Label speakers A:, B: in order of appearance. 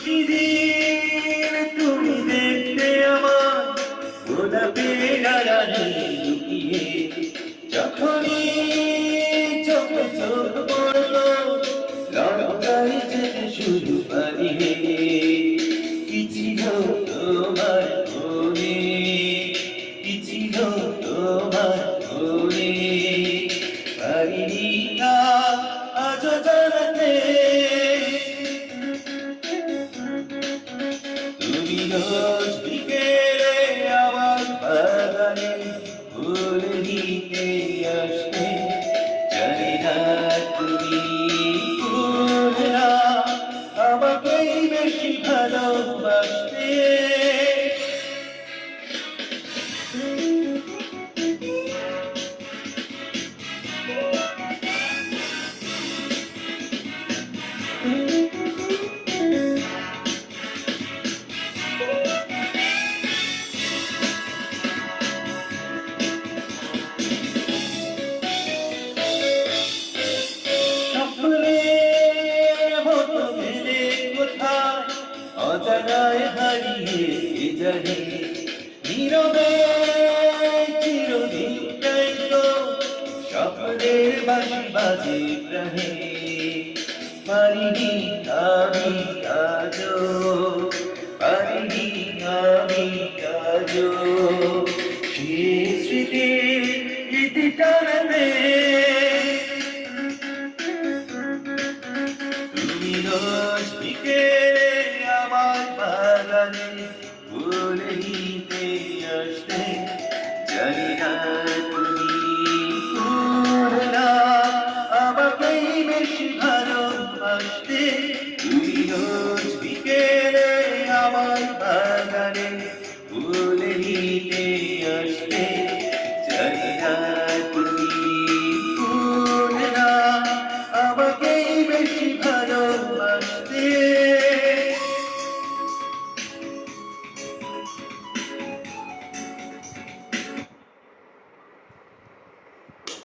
A: সেদিন তুমি দেখতে আমার গোলাপের আড়ালে লুকিয়ে, যখনই চোখে চোখ পড়লো লঙ্কায় যেতে শুরু পালিয়ে। কি ছিল তোমার মনে, কি ছিল তোমার মনে, পারিনি না আজও জানাতে। তুমি রোজ বিকেলে আমার বাগানে ফুল নিতে আসতে, জানি না তুমি ফুল না আমাকেই বেশি ভালোবাসতে। অজানায় হারিয়ে জানি নীরবে চিরদিন গাইতো স্বপ্নের বাঁশি বাজে প্রাণে। পারিনি আমি আজও, পারিনি আমি আজও সে স্মৃতির ইতি টানাতে। তুমি রোজ বিকেলে আমার বাগানে ফুল নিতে আসতে, জানি না তুমি ফুল না আমাকেই বেশি ভালোবাসতে। তুমি রোজ বিকেলে আমার বাগানে ফুল